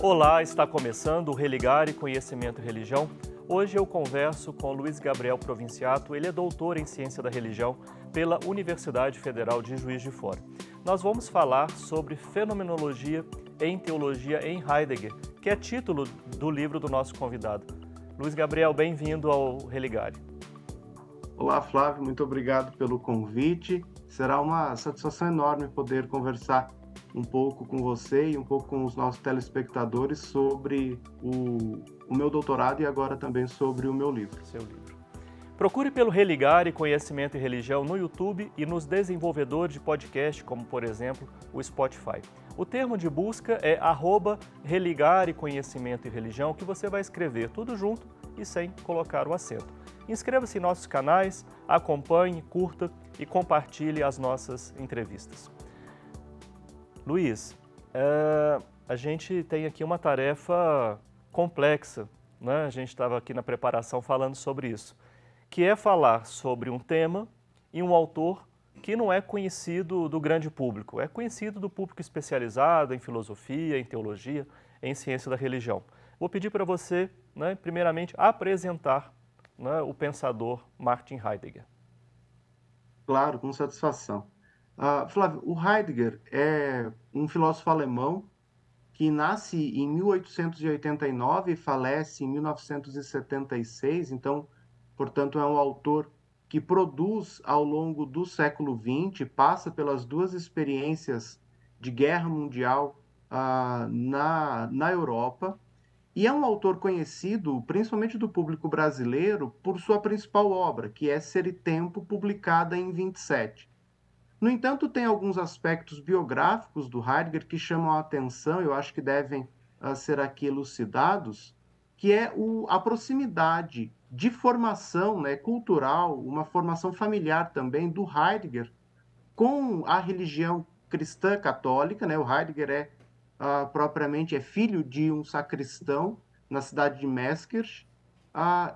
Olá, está começando o Religare Conhecimento e Religião. Hoje eu converso com Luiz Gabriel Provinciato, ele é doutor em Ciência da Religião pela Universidade Federal de Juiz de Fora. Nós vamos falar sobre Fenomenologia em Teologia em Heidegger, que é título do livro do nosso convidado. Luiz Gabriel, bem-vindo ao Religare. Olá, Flávio, muito obrigado pelo convite. Será uma satisfação enorme poder conversar um pouco com você e um pouco com os nossos telespectadores sobre o meu doutorado e agora também sobre o meu livro. Seu livro. Procure pelo Religare Conhecimento e Religião no YouTube e nos desenvolvedores de podcast, como por exemplo o Spotify. O termo de busca é @Religare Conhecimento e Religião, que você vai escrever tudo junto e sem colocar o acento. Inscreva-se em nossos canais, acompanhe, curta e compartilhe as nossas entrevistas. Luiz, a gente tem aqui uma tarefa complexa, né? A gente estava aqui na preparação falando sobre isso, que é falar sobre um tema e um autor que não é conhecido do grande público, é conhecido do público especializado em filosofia, em teologia, em ciência da religião. Vou pedir para você, né, primeiramente, apresentar, né, o pensador Martin Heidegger. Claro, com satisfação. Flávio, o Heidegger é um filósofo alemão que nasce em 1889 e falece em 1976, então, portanto, é um autor que produz ao longo do século XX, passa pelas duas experiências de guerra mundial na Europa, e é um autor conhecido, principalmente do público brasileiro, por sua principal obra, que é Ser e Tempo, publicada em 27. No entanto, tem alguns aspectos biográficos do Heidegger que chamam a atenção, eu acho que devem ser aqui elucidados, que é a proximidade de formação, né, cultural, uma formação familiar também do Heidegger com a religião cristã católica, né? O Heidegger propriamente é filho de um sacristão na cidade de Meßkirch,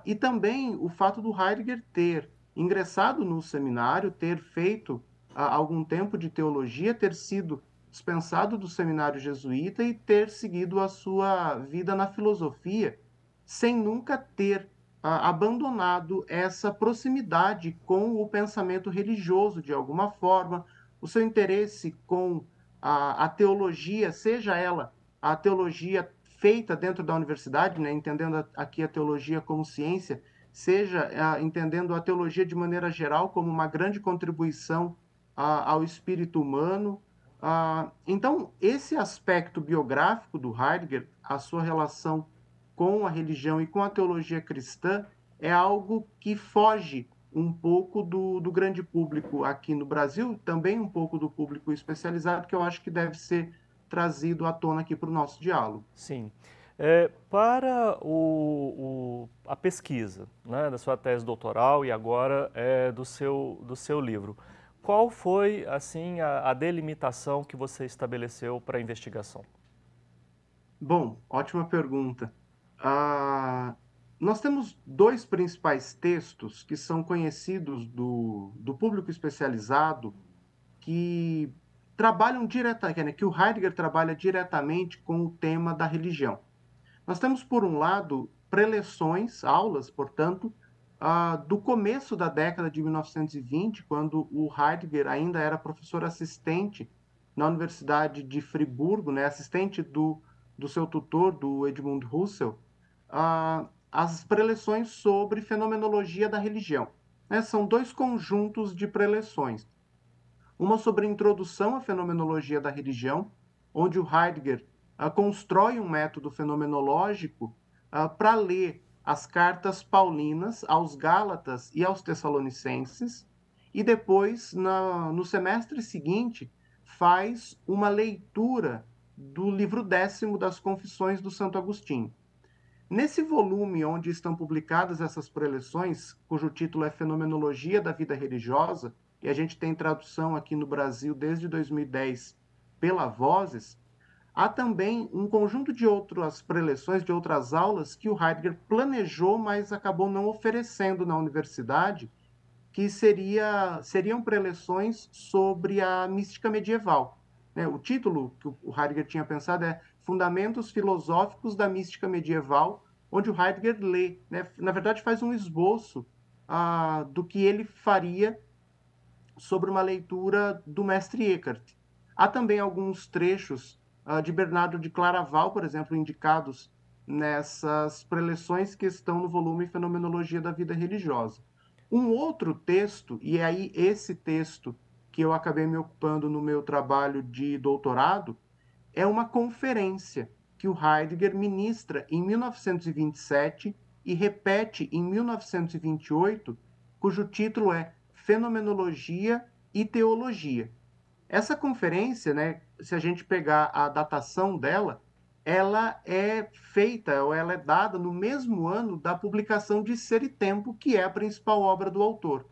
e também o fato do Heidegger ter ingressado no seminário, ter feito algum tempo de teologia, ter sido dispensado do seminário jesuíta e ter seguido a sua vida na filosofia, sem nunca ter abandonado essa proximidade com o pensamento religioso, de alguma forma, o seu interesse com a teologia, seja ela a teologia feita dentro da universidade, né, entendendo aqui a teologia como ciência, seja entendendo a teologia de maneira geral como uma grande contribuição ao espírito humano. Então, esse aspecto biográfico do Heidegger, a sua relação com a religião e com a teologia cristã, é algo que foge um pouco do grande público aqui no Brasil, também um pouco do público especializado, que eu acho que deve ser trazido à tona aqui para o nosso diálogo. Sim. Para a pesquisa, né, da sua tese doutoral e agora do seu livro, qual foi assim a delimitação que você estabeleceu para a investigação? Bom, ótima pergunta. Nós temos dois principais textos que são conhecidos do público especializado que trabalham diretamente, né, que o Heidegger trabalha diretamente com o tema da religião. Nós temos, por um lado, preleções, aulas, portanto, do começo da década de 1920, quando o Heidegger ainda era professor assistente na Universidade de Friburgo, né, assistente do seu tutor, do Edmund Husserl, as preleções sobre fenomenologia da religião. Né? São dois conjuntos de preleções. Uma sobre a introdução à fenomenologia da religião, onde o Heidegger constrói um método fenomenológico para ler as cartas paulinas aos Gálatas e aos Tessalonicenses, e depois, no semestre seguinte, faz uma leitura do livro 10º das Confissões do Santo Agostinho. Nesse volume onde estão publicadas essas preleções, cujo título é Fenomenologia da Vida Religiosa, e a gente tem tradução aqui no Brasil desde 2010 pela Vozes, há também um conjunto de outras preleções, de outras aulas que o Heidegger planejou, mas acabou não oferecendo na universidade, que seriam preleções sobre a mística medieval. O título que o Heidegger tinha pensado é Fundamentos Filosóficos da Mística Medieval, onde o Heidegger lê, né? Na verdade, faz um esboço do que ele faria sobre uma leitura do mestre Eckhart. Há também alguns trechos de Bernardo de Claraval, por exemplo, indicados nessas preleções que estão no volume Fenomenologia da Vida Religiosa. Um outro texto, e é aí esse texto que eu acabei me ocupando no meu trabalho de doutorado, é uma conferência que o Heidegger ministra em 1927 e repete em 1928, cujo título é Fenomenologia e Teologia. Essa conferência, né, se a gente pegar a datação dela, ela é feita, ou ela é dada no mesmo ano da publicação de Ser e Tempo, que é a principal obra do autor.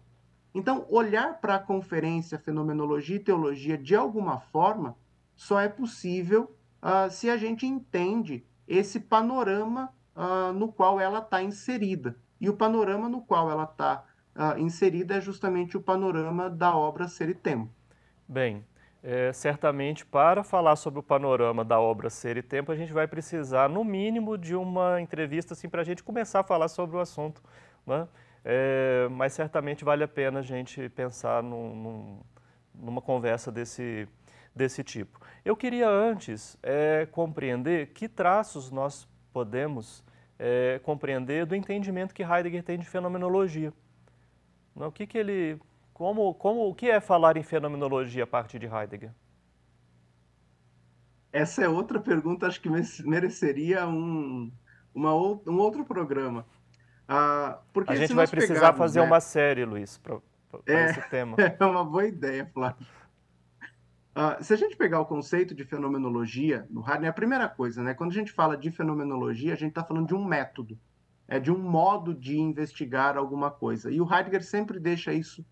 Então, olhar para a conferência Fenomenologia e Teologia de alguma forma só é possível se a gente entende esse panorama no qual ela está inserida. E o panorama no qual ela está inserida é justamente o panorama da obra Ser e Tempo. Bem, certamente para falar sobre o panorama da obra Ser e Tempo, a gente vai precisar, no mínimo, de uma entrevista assim, para a gente começar a falar sobre o assunto, né? Mas certamente vale a pena a gente pensar numa conversa desse tipo. Eu queria antes compreender que traços nós podemos compreender do entendimento que Heidegger tem de fenomenologia. O que ele... o que é falar em fenomenologia a partir de Heidegger? Essa é outra pergunta, acho que mereceria um outro programa. Porque A gente se vai nós precisar pegarmos, fazer né, uma série, Luiz, para esse tema. é uma boa ideia, Flávio. Se a gente pegar o conceito de fenomenologia no Heidegger, é a primeira coisa, né? Quando a gente fala de fenomenologia, a gente está falando de um método, de um modo de investigar alguma coisa. E o Heidegger sempre deixa isso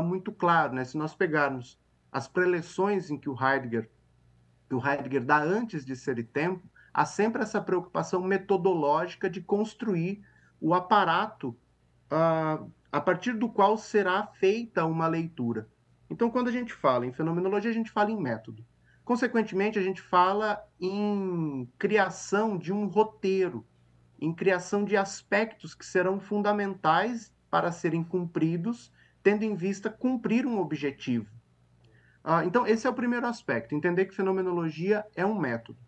muito claro, né? Se nós pegarmos as preleções em que o Heidegger dá antes de Ser e Tempo, há sempre essa preocupação metodológica de construir o aparato a partir do qual será feita uma leitura. Então, quando a gente fala em fenomenologia, a gente fala em método. Consequentemente, a gente fala em criação de um roteiro, em criação de aspectos que serão fundamentais para serem cumpridos, tendo em vista cumprir um objetivo. Então, esse é o primeiro aspecto, entender que fenomenologia é um método.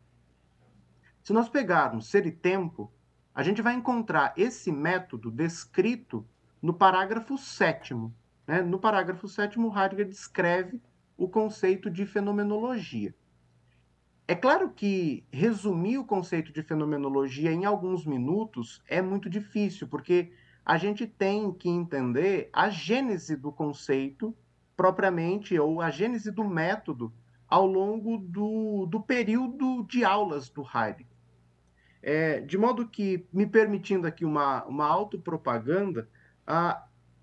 Se nós pegarmos Ser e Tempo, a gente vai encontrar esse método descrito no parágrafo 7º. Né? No parágrafo 7º, Heidegger descreve o conceito de fenomenologia. É claro que resumir o conceito de fenomenologia em alguns minutos é muito difícil, porque a gente tem que entender a gênese do conceito propriamente, ou a gênese do método, ao longo do período de aulas do Heidegger. De modo que, me permitindo aqui uma autopropaganda,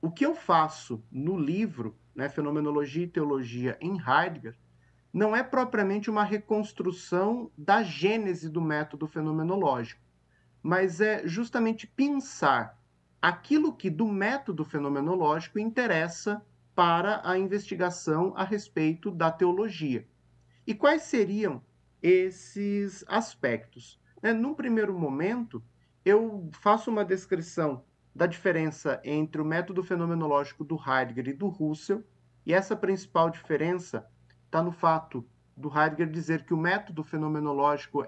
o que eu faço no livro, né, Fenomenologia e Teologia em Heidegger, não é propriamente uma reconstrução da gênese do método fenomenológico, mas é justamente pensar aquilo que do método fenomenológico interessa para a investigação a respeito da teologia. E quais seriam esses aspectos? Num primeiro momento, eu faço uma descrição da diferença entre o método fenomenológico do Heidegger e do Husserl, e essa principal diferença está no fato do Heidegger dizer que o método fenomenológico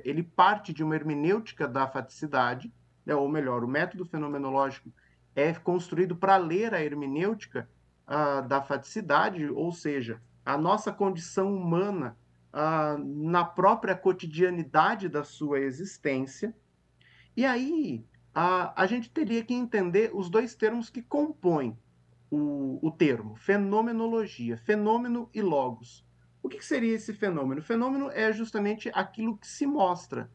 ele parte de uma hermenêutica da faticidade, né? Ou melhor, o método fenomenológico é construído para ler a hermenêutica da faticidade, ou seja, a nossa condição humana na própria cotidianidade da sua existência. E aí a gente teria que entender os dois termos que compõem o termo, fenomenologia, fenômeno e logos. O que seria esse fenômeno? O fenômeno é justamente aquilo que se mostra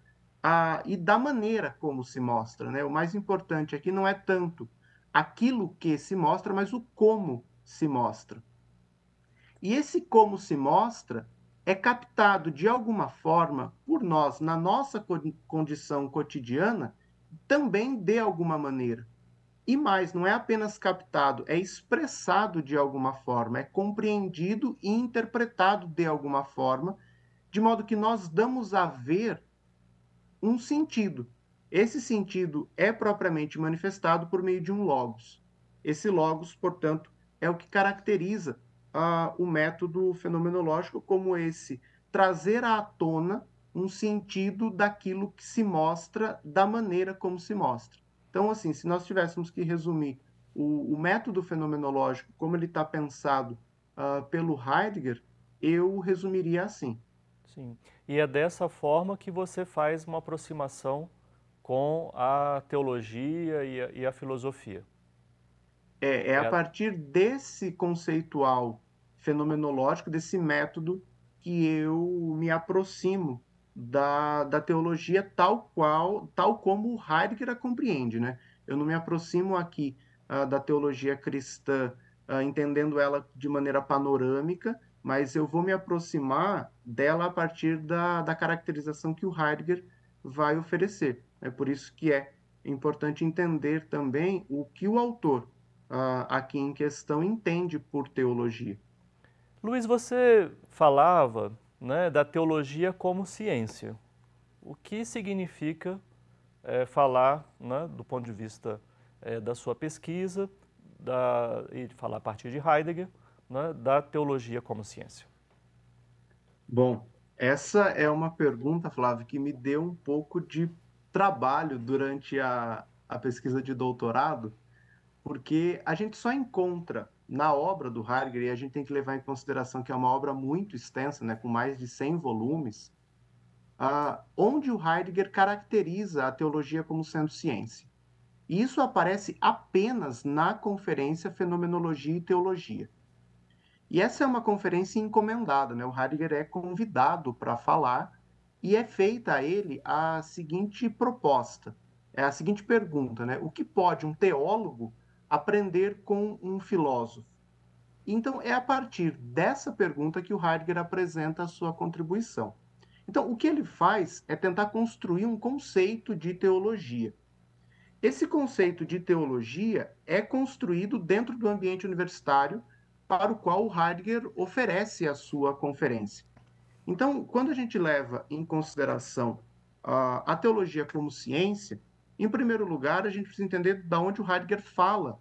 e da maneira como se mostra, né? O mais importante aqui não é tanto aquilo que se mostra, mas o como se mostra. E esse como se mostra é captado de alguma forma por nós, na nossa condição cotidiana, também de alguma maneira. E mais, não é apenas captado, é expressado de alguma forma, é compreendido e interpretado de alguma forma, de modo que nós damos a ver um sentido. Esse sentido é propriamente manifestado por meio de um logos. Esse logos, portanto, é o que caracteriza o método fenomenológico como esse trazer à tona um sentido daquilo que se mostra, da maneira como se mostra. Então, assim, se nós tivéssemos que resumir o método fenomenológico, como ele está pensado pelo Heidegger, eu resumiria assim. Sim. E é dessa forma que você faz uma aproximação com a teologia e a filosofia. É a É, partir desse conceitual fenomenológico, desse método, que eu me aproximo da teologia tal como o Heidegger a compreende, né? Eu não me aproximo aqui da teologia cristã, entendendo ela de maneira panorâmica, mas eu vou me aproximar dela a partir da caracterização que o Heidegger vai oferecer. É por isso que é importante entender também o que o autor aqui em questão entende por teologia. Luiz, você falava, né, da teologia como ciência. O que significa falar, né, do ponto de vista da sua pesquisa e falar a partir de Heidegger, né, da teologia como ciência? Bom, essa é uma pergunta, Flávio, que me deu um pouco de trabalho durante a pesquisa de doutorado, porque a gente só encontra na obra do Heidegger, e a gente tem que levar em consideração que é uma obra muito extensa, né, com mais de 100 volumes, onde o Heidegger caracteriza a teologia como sendo ciência. E isso aparece apenas na conferência Fenomenologia e Teologia. E essa é uma conferência encomendada, né? O Heidegger é convidado para falar e é feita a ele a seguinte proposta, é a seguinte pergunta, né? O que pode um teólogo aprender com um filósofo? Então, é a partir dessa pergunta que o Heidegger apresenta a sua contribuição. Então, o que ele faz é tentar construir um conceito de teologia. Esse conceito de teologia é construído dentro do ambiente universitário para o qual o Heidegger oferece a sua conferência. Então, quando a gente leva em consideração a teologia como ciência, em primeiro lugar, a gente precisa entender de onde o Heidegger fala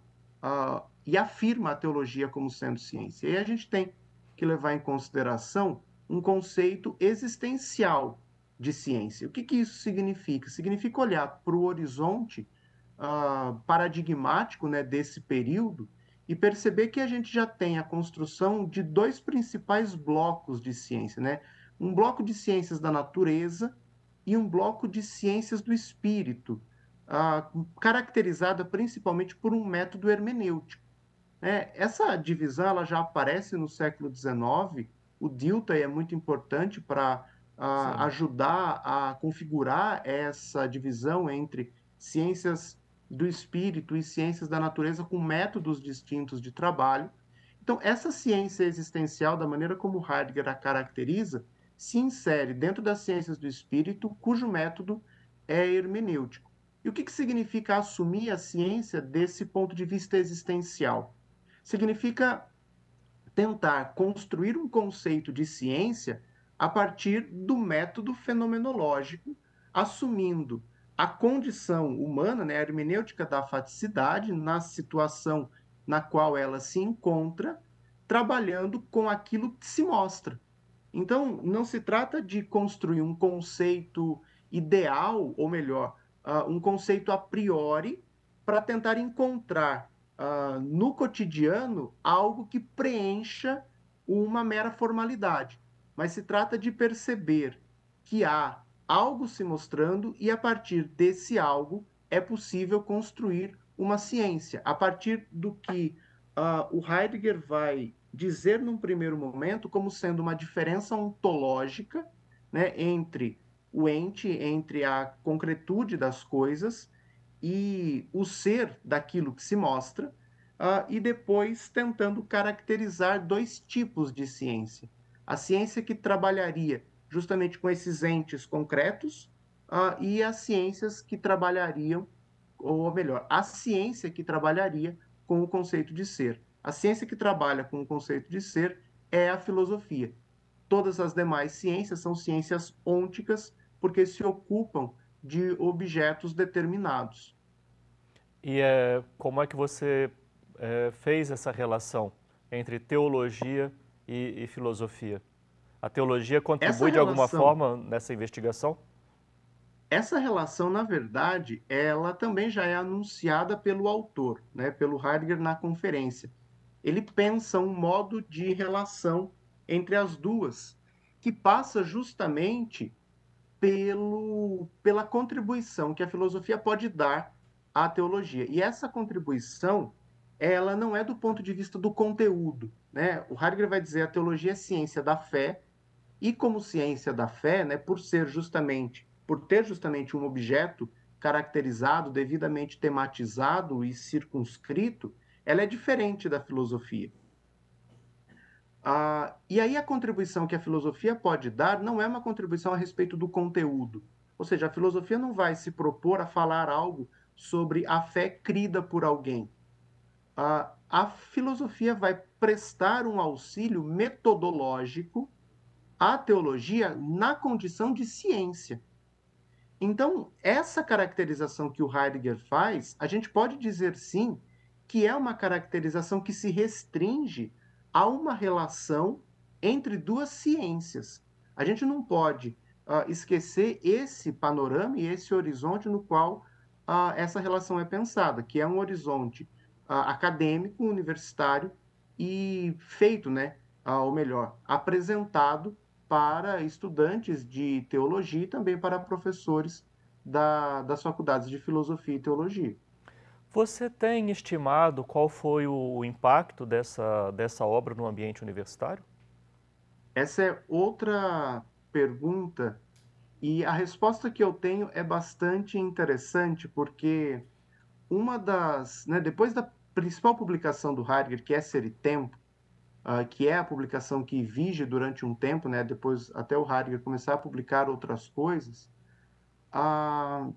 e afirma a teologia como sendo ciência. E aí a gente tem que levar em consideração um conceito existencial de ciência. O que, que isso significa? Significa olhar para o horizonte paradigmático, né, desse período e perceber que a gente já tem a construção de dois principais blocos de ciência, né? Um bloco de ciências da natureza e um bloco de ciências do espírito, caracterizada principalmente por um método hermenêutico. Essa divisão ela já aparece no século XIX, o Dilthey é muito importante para Sim. ajudar a configurar essa divisão entre ciências do espírito e ciências da natureza com métodos distintos de trabalho. Então, essa ciência existencial, da maneira como Heidegger a caracteriza, se insere dentro das ciências do espírito, cujo método é hermenêutico. E o que significa assumir a ciência desse ponto de vista existencial? Significa tentar construir um conceito de ciência a partir do método fenomenológico, assumindo a condição humana, né, a hermenêutica da faticidade, na situação na qual ela se encontra, trabalhando com aquilo que se mostra. Então, não se trata de construir um conceito ideal, ou melhor, um conceito a priori, para tentar encontrar no cotidiano algo que preencha uma mera formalidade. Mas se trata de perceber que há algo se mostrando e a partir desse algo é possível construir uma ciência. A partir do que o Heidegger vai dizer num primeiro momento como sendo uma diferença ontológica, né, entre o ente, entre a concretude das coisas e o ser daquilo que se mostra, e depois tentando caracterizar dois tipos de ciência. A ciência que trabalharia justamente com esses entes concretos, e as ciências que trabalhariam, ou melhor, a ciência que trabalharia com o conceito de ser. A ciência que trabalha com o conceito de ser é a filosofia. Todas as demais ciências são ciências ônticas, porque se ocupam de objetos determinados. E como é que você fez essa relação entre teologia e filosofia? A teologia Essa contribui de alguma relação, forma nessa investigação? essa relação, na verdade, ela também já é anunciada pelo autor, né, pelo Heidegger na conferência. Ele pensa um modo de relação entre as duas, que passa justamente pela contribuição que a filosofia pode dar à teologia. E essa contribuição, ela não é do ponto de vista do conteúdo, né? O Heidegger vai dizer a teologia é ciência da fé, e como ciência da fé, né, por ter justamente um objeto caracterizado, devidamente tematizado e circunscrito, ela é diferente da filosofia. E aí a contribuição que a filosofia pode dar não é uma contribuição a respeito do conteúdo. Ou seja, a filosofia não vai se propor a falar algo sobre a fé crida por alguém. A filosofia vai prestar um auxílio metodológico à teologia na condição de ciência. Então, essa caracterização que o Heidegger faz, a gente pode dizer sim que é uma caracterização que se restringe a uma relação entre duas ciências. A gente não pode esquecer esse panorama e esse horizonte no qual essa relação é pensada, que é um horizonte acadêmico, universitário e feito, né, ou melhor, apresentado para estudantes de teologia e também para professores das faculdades de filosofia e teologia. Você tem estimado qual foi o impacto dessa obra no ambiente universitário? Essa é outra pergunta, e a resposta que eu tenho é bastante interessante, porque depois da principal publicação do Heidegger, que é Ser e Tempo, que é a publicação que vige durante um tempo, né, depois até o Heidegger começar a publicar outras coisas, uh,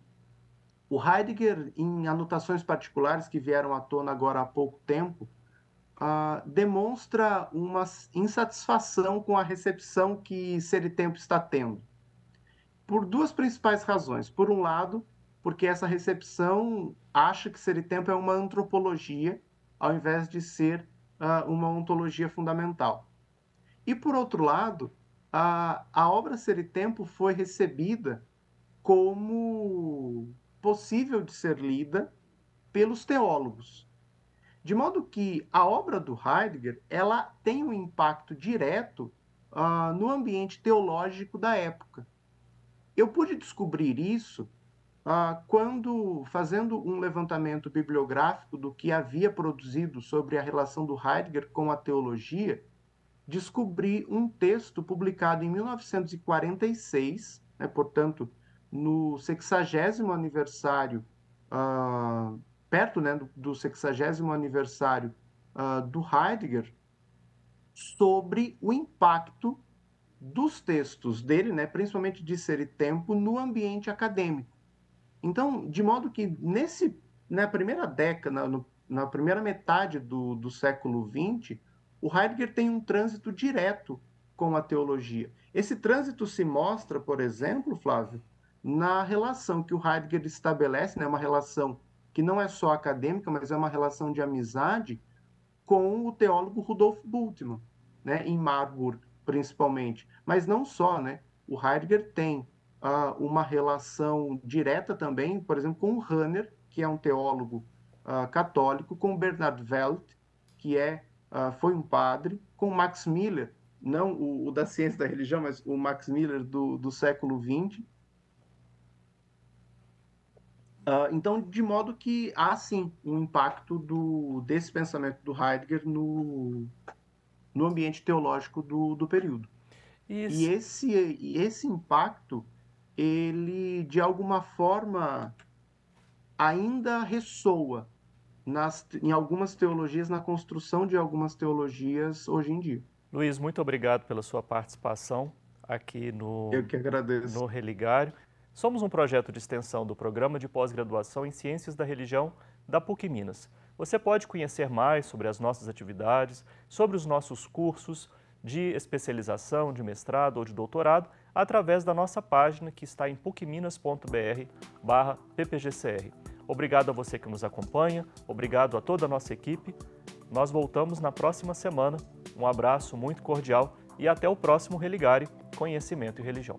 o Heidegger, em anotações particulares que vieram à tona agora há pouco tempo, demonstra uma insatisfação com a recepção que Ser e Tempo está tendo. Por duas principais razões. Por um lado, porque essa recepção acha que Ser e Tempo é uma antropologia, ao invés de ser uma ontologia fundamental. E por outro lado, a obra Ser e Tempo foi recebida como possível de ser lida pelos teólogos. De modo que a obra do Heidegger ela tem um impacto direto no ambiente teológico da época. Eu pude descobrir isso quando, fazendo um levantamento bibliográfico do que havia produzido sobre a relação do Heidegger com a teologia, descobri um texto publicado em 1946, né, portanto, no 60º aniversário, perto, né, do 60º aniversário do Heidegger, sobre o impacto dos textos dele, né, principalmente de Ser e Tempo, no ambiente acadêmico. Então, de modo que na primeira década, na primeira metade do século XX, o Heidegger tem um trânsito direto com a teologia. Esse trânsito se mostra, por exemplo, Flávio, na relação que o Heidegger estabelece, né, uma relação que não é só acadêmica, mas é uma relação de amizade com o teólogo Rudolf Bultmann, né, em Marburg, principalmente. Mas não só, né? O Heidegger tem uma relação direta também, por exemplo, com o Hahner, que é um teólogo católico, com o Bernhard Welt, que foi um padre, com Max Miller, não o da ciência da religião, mas o Max Miller do século XX. Então, de modo que há, sim, um impacto desse pensamento do Heidegger no ambiente teológico do período. E Isso. esse impacto, ele, de alguma forma, ainda ressoa em algumas teologias, na construção de algumas teologias hoje em dia. Luiz, muito obrigado pela sua participação aqui Eu que agradeço. no Religário. Somos um projeto de extensão do Programa de Pós-Graduação em Ciências da Religião da PUC Minas. Você pode conhecer mais sobre as nossas atividades, sobre os nossos cursos de especialização, de mestrado ou de doutorado através da nossa página que está em pucminas.br/ppgcr. Obrigado a você que nos acompanha, obrigado a toda a nossa equipe. Nós voltamos na próxima semana. Um abraço muito cordial e até o próximo Religare, Conhecimento e Religião.